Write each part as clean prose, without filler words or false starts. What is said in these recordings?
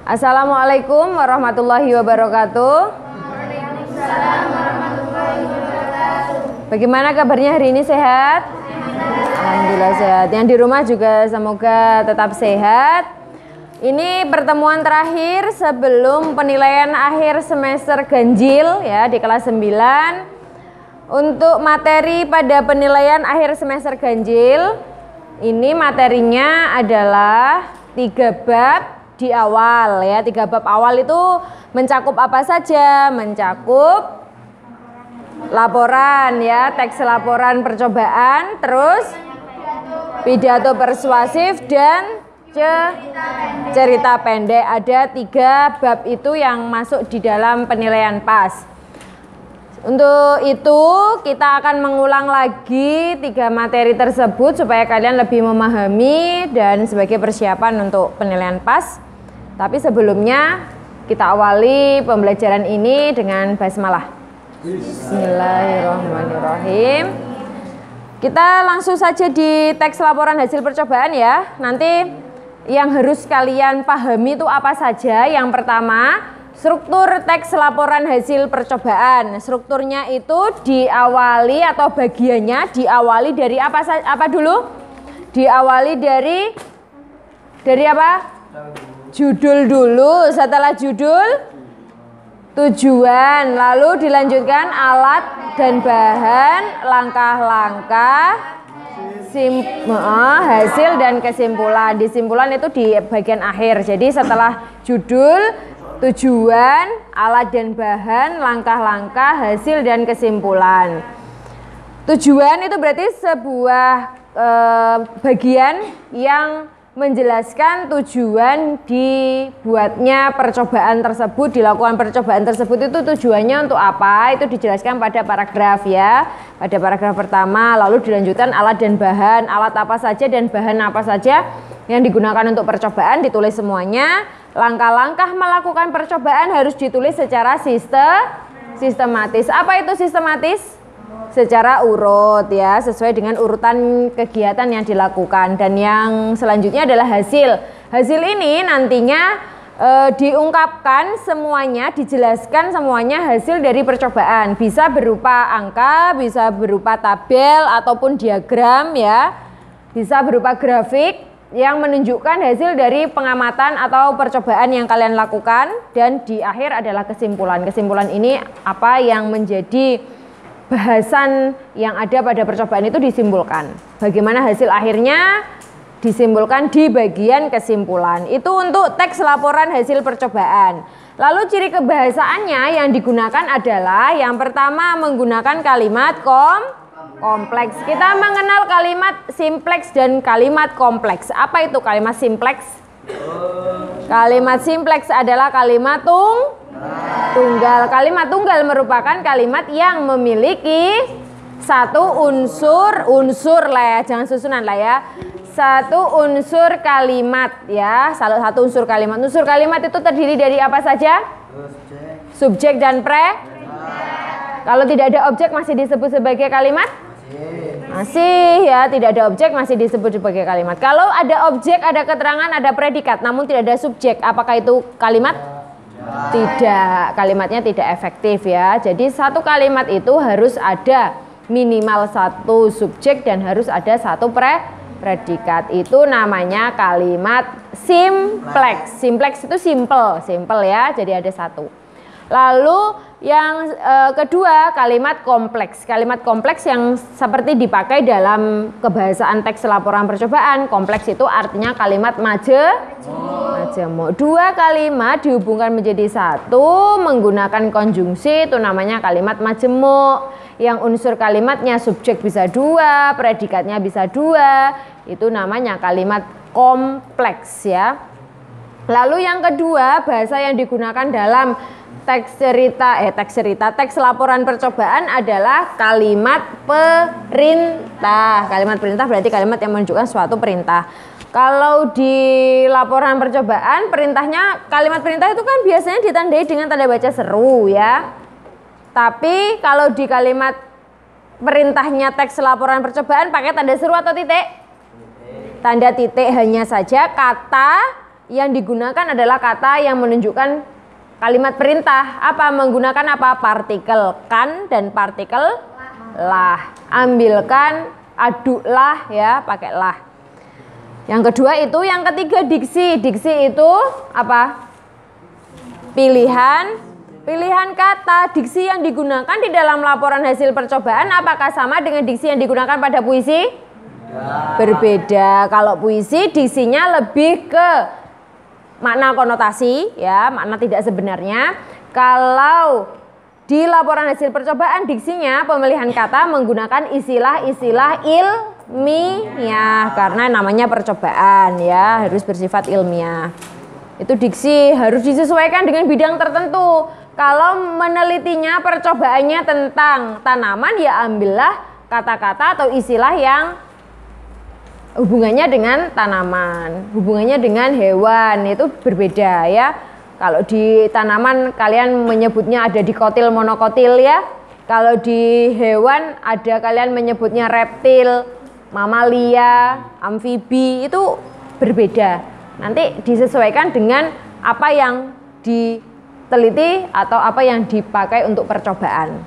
Assalamualaikum warahmatullahi wabarakatuh. Bagaimana kabarnya hari ini, sehat? Alhamdulillah sehat. Yang di rumah juga semoga tetap sehat. Ini pertemuan terakhir sebelum penilaian akhir semester ganjil ya di kelas 9. Untuk materi pada penilaian akhir semester ganjil, ini materinya adalah 3 bab di awal ya. 3 bab awal itu mencakup apa saja? Mencakup laporan ya, teks laporan percobaan, terus pidato persuasif dan cerita pendek. Ada 3 bab itu yang masuk di dalam penilaian PAS. Untuk itu kita akan mengulang lagi 3 materi tersebut supaya kalian lebih memahami dan sebagai persiapan untuk penilaian PAS. Tapi sebelumnya kita awali pembelajaran ini dengan basmalah. Bismillahirrahmanirrahim. Kita langsung saja di teks laporan hasil percobaan ya. Nanti yang harus kalian pahami itu apa saja? Yang pertama, struktur teks laporan hasil percobaan. Strukturnya itu diawali atau bagiannya diawali dari apa dulu? Diawali dari apa? Judul dulu. Setelah judul, tujuan, lalu dilanjutkan alat dan bahan, langkah-langkah, hasil dan kesimpulan. Disimpulan itu di bagian akhir. Jadi setelah judul, tujuan, alat dan bahan, langkah-langkah, hasil dan kesimpulan. Tujuan itu berarti sebuah bagian yang menjelaskan tujuan dibuatnya percobaan tersebut, dilakukan percobaan tersebut itu tujuannya untuk apa, itu dijelaskan pada paragraf ya, pada paragraf pertama. Lalu dilanjutkan alat dan bahan, alat apa saja dan bahan apa saja yang digunakan untuk percobaan ditulis semuanya. Langkah-langkah melakukan percobaan harus ditulis secara sistematis. Apa itu sistematis? Secara urut ya, sesuai dengan urutan kegiatan yang dilakukan. Dan yang selanjutnya adalah hasil. Hasil ini nantinya diungkapkan semuanya, dijelaskan semuanya hasil dari percobaan. Bisa berupa angka, bisa berupa tabel ataupun diagram ya. Bisa berupa grafik yang menunjukkan hasil dari pengamatan atau percobaan yang kalian lakukan. Dan di akhir adalah kesimpulan. Kesimpulan ini apa yang menjadi bahasan yang ada pada percobaan itu disimpulkan. Bagaimana hasil akhirnya disimpulkan di bagian kesimpulan. Itu untuk teks laporan hasil percobaan. Lalu ciri kebahasaannya yang digunakan adalah yang pertama menggunakan kalimat kompleks. Kita mengenal kalimat simpleks dan kalimat kompleks. Apa itu kalimat simpleks? Kalimat simpleks adalah kalimat tunggal. Kalimat tunggal merupakan kalimat yang memiliki satu unsur lah ya, jangan susunan lah ya. Satu unsur kalimat ya, salah satu unsur kalimat. Unsur kalimat itu terdiri dari apa saja? Subjek dan Kalau tidak ada objek masih disebut sebagai kalimat? Masih ya, tidak ada objek masih disebut sebagai kalimat. Kalau ada objek, ada keterangan, ada predikat, namun tidak ada subjek, apakah itu kalimat? Tidak, kalimatnya tidak efektif ya. Jadi satu kalimat itu harus ada minimal satu subjek dan harus ada satu predikat. Itu namanya kalimat simpleks. Simpleks itu simple ya. Jadi ada satu. Lalu yang kedua kalimat kompleks. Kalimat kompleks yang seperti dipakai dalam kebahasaan teks laporan percobaan. Kompleks itu artinya kalimat majemuk. 2 kalimat dihubungkan menjadi satu menggunakan konjungsi, itu namanya kalimat majemuk. Yang unsur kalimatnya subjek bisa 2, predikatnya bisa 2, itu namanya kalimat kompleks ya. Lalu yang kedua, bahasa yang digunakan dalam teks laporan percobaan adalah kalimat perintah. Kalimat perintah berarti kalimat yang menunjukkan suatu perintah. Kalau di laporan percobaan, kalimat perintah itu kan biasanya ditandai dengan tanda baca seru ya. Tapi kalau di kalimat perintahnya teks laporan percobaan pakai tanda seru atau titik? Tanda titik hanya saja kata yang digunakan adalah kata yang menunjukkan kalimat perintah. Apa? Menggunakan apa? Partikel kan dan partikel lah. Ambilkan, aduklah ya, pakai lah. Yang kedua itu, yang ketiga diksi. Diksi itu apa? Pilihan kata. Diksi yang digunakan di dalam laporan hasil percobaan apakah sama dengan diksi yang digunakan pada puisi? Berbeda. Kalau puisi diksinya lebih ke makna konotasi ya, makna tidak sebenarnya. Kalau di laporan hasil percobaan diksinya pemilihan kata menggunakan istilah-istilah ilmiah karena namanya percobaan ya, harus bersifat ilmiah. Itu diksi harus disesuaikan dengan bidang tertentu. Kalau menelitinya percobaannya tentang tanaman ya ambillah kata-kata atau istilah yang hubungannya dengan tanaman, hubungannya dengan hewan, itu berbeda ya. Kalau di tanaman kalian menyebutnya ada dikotil, monokotil ya. Kalau di hewan ada kalian menyebutnya reptil, mamalia, amfibi, itu berbeda. Nanti disesuaikan dengan apa yang diteliti atau apa yang dipakai untuk percobaan.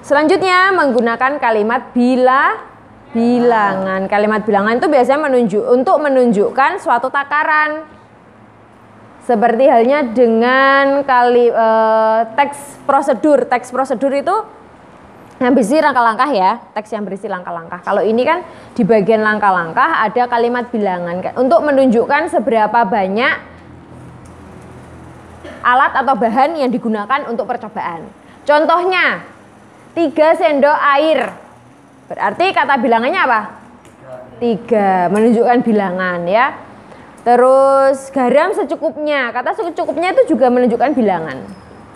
Selanjutnya menggunakan kalimat bilangan. Kalimat bilangan itu biasanya untuk menunjukkan suatu takaran. Seperti halnya dengan teks prosedur. Teks prosedur itu yang berisi langkah-langkah ya, teks yang berisi langkah-langkah. Kalau ini kan di bagian langkah-langkah ada kalimat bilangan untuk menunjukkan seberapa banyak alat atau bahan yang digunakan untuk percobaan. Contohnya 3 sendok air. Berarti kata bilangannya apa? 3, menunjukkan bilangan ya. Terus garam secukupnya. Kata secukupnya itu juga menunjukkan bilangan.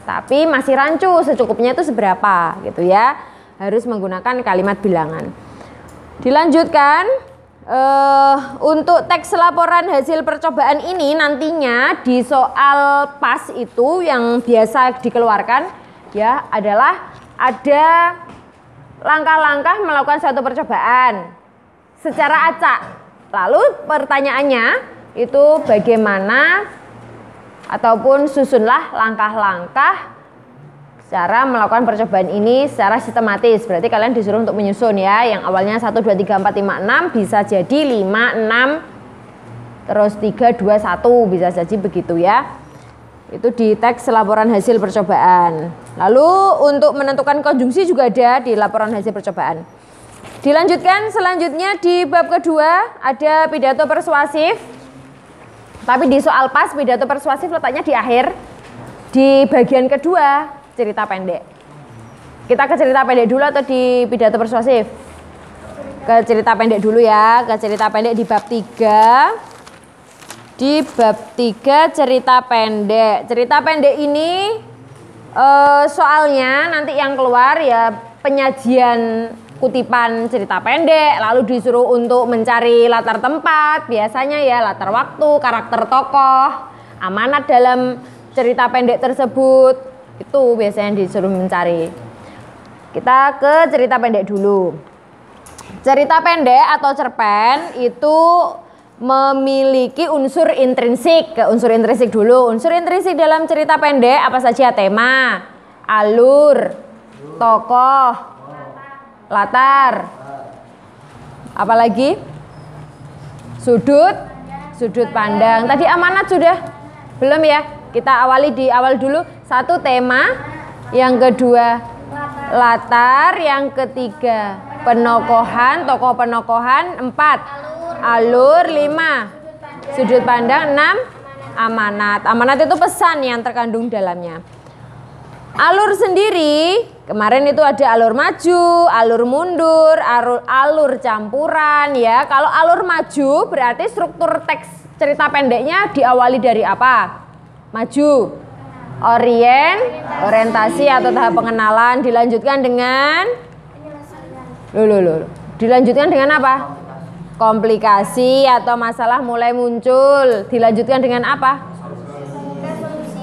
Tapi masih rancu, secukupnya itu seberapa gitu ya. Harus menggunakan kalimat bilangan. Dilanjutkan untuk teks laporan hasil percobaan ini nantinya di soal PAS itu yang biasa dikeluarkan ya adalah ada langkah-langkah melakukan suatu percobaan secara acak. Lalu pertanyaannya itu bagaimana ataupun susunlah langkah-langkah cara melakukan percobaan ini secara sistematis. Berarti kalian disuruh untuk menyusun ya. Yang awalnya 1, 2, 3, 4, 5, 6 bisa jadi 5, 6 terus 3, 2, 1 bisa jadi begitu ya. Itu di teks laporan hasil percobaan. Lalu untuk menentukan konjungsi juga ada di laporan hasil percobaan. Dilanjutkan selanjutnya di bab kedua ada pidato persuasif. Tapi di soal PAS pidato persuasif letaknya di akhir. Di bagian kedua cerita pendek. Kita ke cerita pendek dulu atau di pidato persuasif? Ke cerita pendek dulu ya. Ke cerita pendek di bab 3. Di bab 3 cerita pendek. Cerita pendek ini soalnya nanti yang keluar ya penyajian kutipan cerita pendek, lalu disuruh untuk mencari latar tempat, biasanya ya latar waktu, karakter tokoh, amanat dalam cerita pendek tersebut, itu biasanya disuruh mencari. Kita ke cerita pendek dulu. Cerita pendek atau cerpen itu memiliki unsur intrinsik. Ke unsur intrinsik dulu. Unsur intrinsik dalam cerita pendek apa saja? Tema, alur, tokoh, latar, apalagi sudut pandang. Tadi amanat sudah belum ya? Kita awali di awal dulu. 1 tema, yang kedua latar, yang ketiga penokohan, tokoh penokohan, 4 alur, 5 sudut pandang, 6 amanat. Amanat itu pesan yang terkandung dalamnya. Alur sendiri, kemarin itu ada alur maju, alur mundur, alur campuran ya. Kalau alur maju berarti struktur teks cerita pendeknya diawali dari apa? Maju, orientasi atau tahap pengenalan, dilanjutkan dengan dilanjutkan dengan apa? Komplikasi atau masalah mulai muncul, dilanjutkan dengan apa?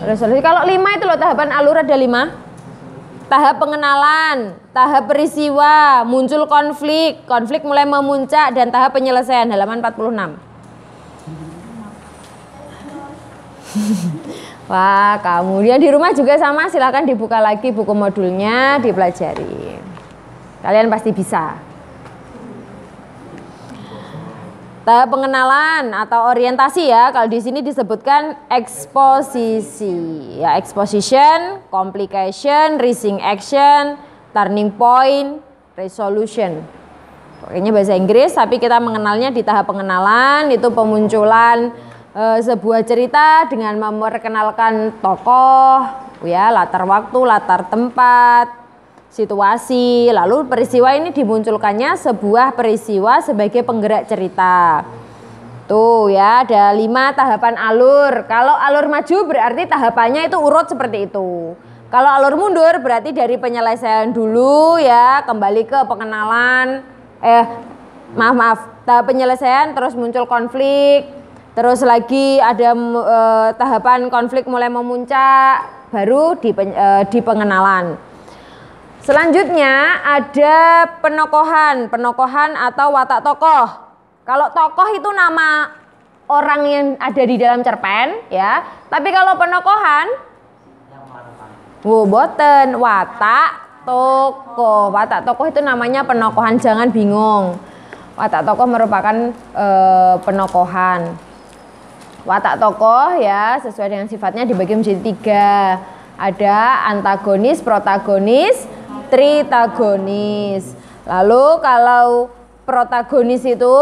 Resolusi. Kalau 5 itu loh tahapan alur ada 5. Tahap pengenalan, tahap peristiwa, muncul konflik mulai memuncak dan tahap penyelesaian halaman 46. Wah, kemudian di rumah juga sama, silakan dibuka lagi buku modulnya, dipelajari. Kalian pasti bisa. Tahap pengenalan atau orientasi ya, kalau di sini disebutkan eksposisi. Ya, exposition, complication, rising action, turning point, resolution. Pokoknya bahasa Inggris, tapi kita mengenalnya di tahap pengenalan, itu pemunculan sebuah cerita dengan memperkenalkan tokoh, ya, latar waktu, latar tempat, situasi, lalu peristiwa ini dimunculkannya sebuah peristiwa sebagai penggerak cerita. Tuh ya, ada 5 tahapan alur. Kalau alur maju berarti tahapannya itu urut seperti itu. Kalau alur mundur berarti dari penyelesaian dulu ya, kembali ke pengenalan, tahap penyelesaian, terus muncul konflik, terus lagi ada tahapan konflik mulai memuncak, baru di pengenalan. Selanjutnya ada penokohan atau watak tokoh. Kalau tokoh itu nama orang yang ada di dalam cerpen ya. Tapi kalau penokohan, boten, watak tokoh. Watak tokoh itu namanya penokohan, jangan bingung. Watak tokoh merupakan penokohan. Watak tokoh ya sesuai dengan sifatnya dibagi menjadi 3. Ada antagonis, protagonis, tritagonis. Lalu kalau protagonis itu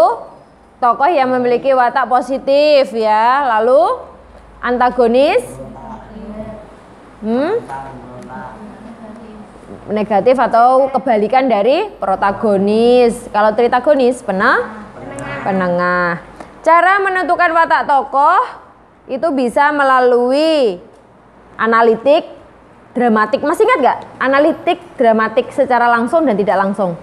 tokoh yang memiliki watak positif ya. Lalu antagonis negatif atau kebalikan dari protagonis. Kalau tritagonis penengah. Cara menentukan watak tokoh itu bisa melalui analitik, dramatik. Masih ingat gak? Analitik, dramatik secara langsung dan tidak langsung.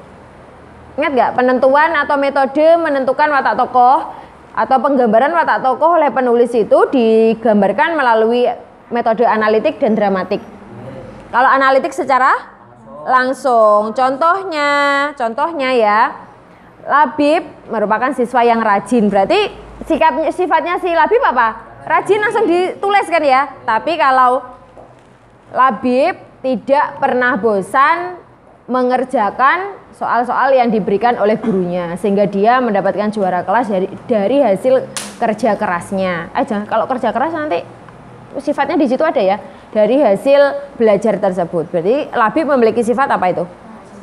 Ingat gak? Penentuan atau metode menentukan watak tokoh atau penggambaran watak tokoh oleh penulis itu digambarkan melalui metode analitik dan dramatik. Kalau analitik secara langsung, contohnya ya, Labib merupakan siswa yang rajin. Berarti sifatnya si Labib apa? Rajin, langsung dituliskan ya. Tapi kalau Labib tidak pernah bosan mengerjakan soal-soal yang diberikan oleh gurunya, sehingga dia mendapatkan juara kelas dari hasil kerja kerasnya. Kalau kerja keras nanti sifatnya di situ ada ya, dari hasil belajar tersebut. Berarti Labib memiliki sifat apa itu?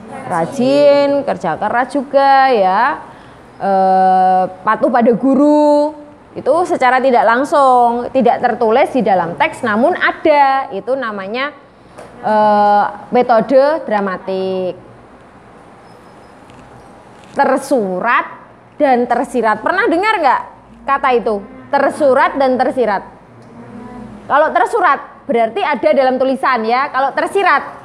Rajin, kerja keras juga ya, patuh pada guru. Itu secara tidak langsung, tidak tertulis di dalam teks, namun ada. Itu namanya metode dramatik. Tersurat dan tersirat. Pernah dengar nggak kata itu? Tersurat dan tersirat. Kalau tersurat berarti ada dalam tulisan ya. Kalau tersirat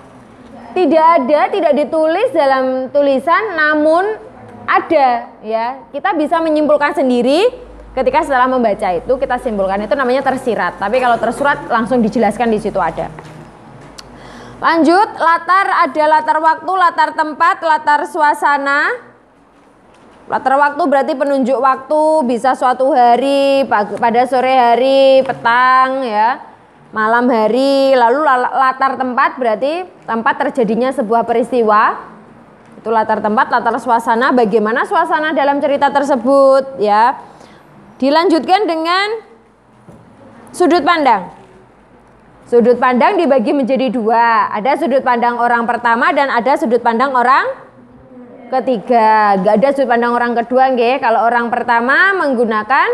tidak ada, tidak ditulis dalam tulisan, namun ada ya. Kita bisa menyimpulkan sendiri ketika setelah membaca itu kita simpulkan, itu namanya tersirat. Tapi kalau tersurat langsung dijelaskan di situ ada. Lanjut, latar, ada latar waktu, latar tempat, latar suasana. Latar waktu berarti penunjuk waktu, bisa suatu hari, pada sore hari, petang ya, malam hari. Lalu latar tempat berarti tempat terjadinya sebuah peristiwa. Itu latar tempat, latar suasana, bagaimana suasana dalam cerita tersebut ya. Dilanjutkan dengan sudut pandang. Sudut pandang dibagi menjadi 2. Ada sudut pandang orang pertama dan ada sudut pandang orang ketiga. Gak ada sudut pandang orang kedua nggih. Kalau orang pertama menggunakan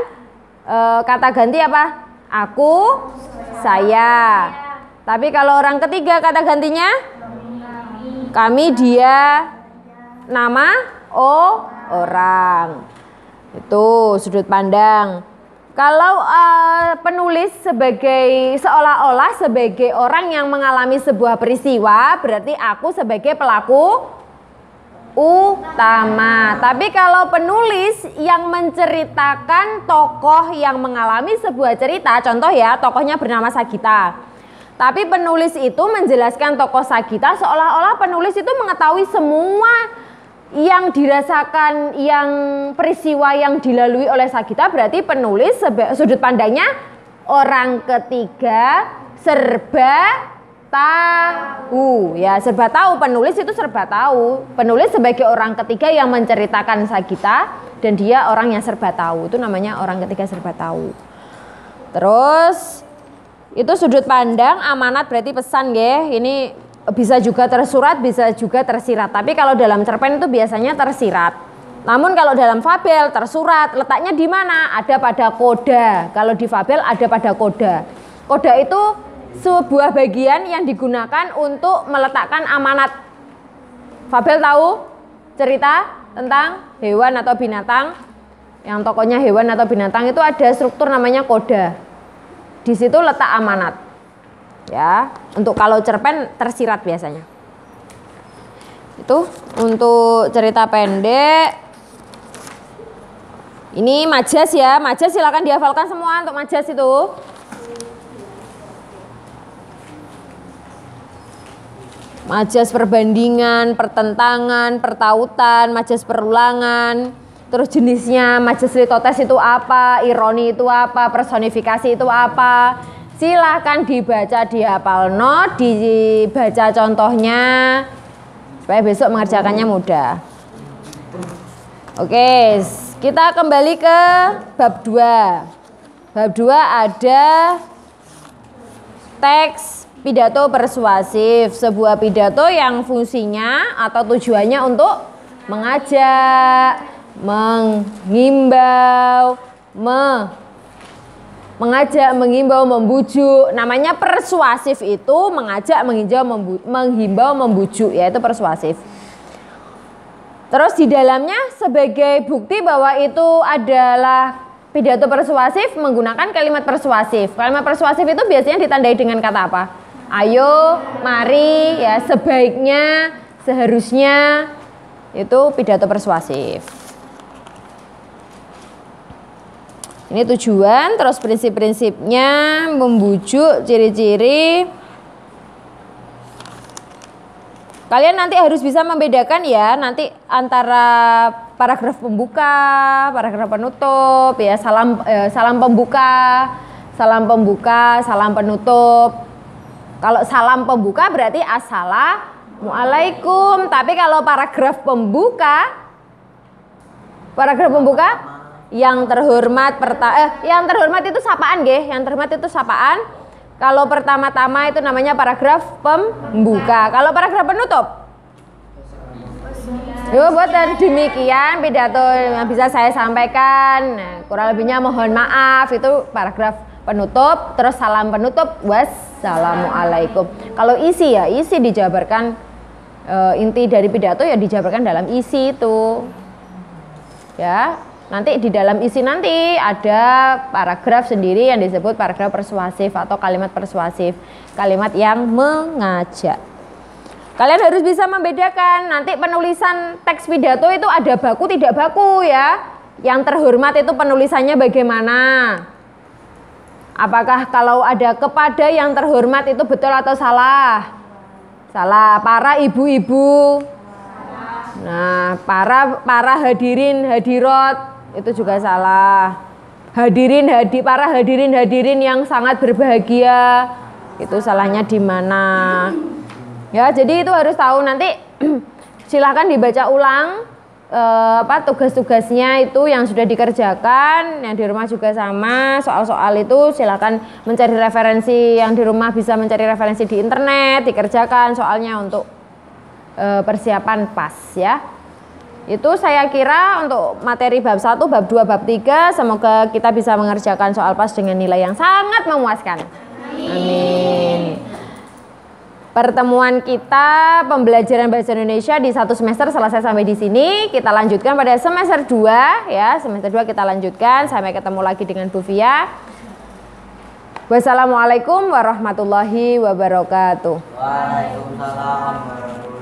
kata ganti apa? Aku, saya. Tapi kalau orang ketiga kata gantinya kami, dia, nama, orang. Itu sudut pandang. Kalau penulis seolah-olah sebagai orang yang mengalami sebuah peristiwa, berarti aku sebagai pelaku utama. Tapi kalau penulis yang menceritakan tokoh yang mengalami sebuah cerita, contoh ya, tokohnya bernama Sagita. Tapi penulis itu menjelaskan tokoh Sagita seolah-olah penulis itu mengetahui semua yang dirasakan, yang peristiwa yang dilalui oleh Sagita. Berarti penulis sudut pandangnya orang ketiga serba tahu. Ya, serba tahu, penulis itu serba tahu. Penulis sebagai orang ketiga yang menceritakan Sagita dan dia orang yang serba tahu. Itu namanya orang ketiga serba tahu. Terus itu sudut pandang amanat berarti pesan nggih. Ini bisa juga tersurat, bisa juga tersirat. Tapi kalau dalam cerpen itu biasanya tersirat. Namun kalau dalam fabel tersurat, letaknya di mana? Ada pada koda. Kalau di fabel ada pada koda. Koda itu sebuah bagian yang digunakan untuk meletakkan amanat. Fabel tahu cerita tentang hewan atau binatang, yang tokohnya hewan atau binatang itu ada struktur namanya koda. Di situ letak amanat. Ya, untuk kalau cerpen tersirat biasanya. Itu untuk cerita pendek. Ini majas ya, majas silakan dihafalkan semua untuk majas itu. Majas perbandingan, pertentangan, pertautan, majas perulangan. Terus jenisnya majas litotes itu apa, ironi itu apa, personifikasi itu apa. Silahkan dibaca, dihafal not, dibaca contohnya supaya besok mengerjakannya mudah. Oke, kita kembali ke bab 2. Bab 2 ada teks pidato persuasif, sebuah pidato yang fungsinya atau tujuannya untuk mengajak, menghimbau, membujuk. Namanya persuasif itu mengajak, menghimbau, membujuk, yaitu persuasif. Terus di dalamnya sebagai bukti bahwa itu adalah pidato persuasif menggunakan kalimat persuasif. Kalimat persuasif itu biasanya ditandai dengan kata apa? Ayo, mari, ya, sebaiknya, seharusnya, itu pidato persuasif. Ini tujuan, terus prinsip-prinsipnya, membujuk, ciri-ciri. Kalian nanti harus bisa membedakan ya, nanti antara paragraf pembuka, paragraf penutup, ya, salam pembuka, salam penutup. Kalau salam pembuka berarti assalamualaikum. Tapi kalau paragraf pembuka yang terhormat yang terhormat itu sapaan nggih, yang terhormat itu sapaan. Kalau pertama-tama itu namanya paragraf pembuka. Kalau paragraf penutup, buatan demikian pidato yang bisa saya sampaikan. Nah, kurang lebihnya mohon maaf, itu paragraf penutup. Terus salam penutup, wassalamualaikum. Kalau isi ya, isi dijabarkan, inti dari pidato ya dijabarkan dalam isi itu. Ya, nanti di dalam isi nanti ada paragraf sendiri yang disebut paragraf persuasif atau kalimat persuasif, kalimat yang mengajak. Kalian harus bisa membedakan. Nanti penulisan teks pidato itu ada baku tidak baku ya. Yang terhormat itu penulisannya bagaimana? Apakah kalau ada kepada yang terhormat itu betul atau salah? Salah. Para ibu-ibu. Nah, para hadirin, hadirat itu juga salah. Para hadirin yang sangat berbahagia, itu salahnya di mana? Ya, jadi itu harus tahu. Nanti silakan dibaca ulang tugas-tugasnya itu yang sudah dikerjakan, yang di rumah juga sama. Soal-soal itu silakan mencari referensi, yang di rumah bisa mencari referensi di internet, dikerjakan soalnya untuk persiapan pas ya. Itu saya kira untuk materi bab 1, bab 2, bab 3. Semoga kita bisa mengerjakan soal pas dengan nilai yang sangat memuaskan. Amin. Pertemuan kita pembelajaran bahasa Indonesia di 1 semester selesai sampai di sini. Kita lanjutkan pada semester 2 ya. Semester 2 kita lanjutkan. Sampai ketemu lagi dengan Bu Fia. Wassalamualaikum warahmatullahi wabarakatuh. Waalaikumsalam warahmatullahi wabarakatuh.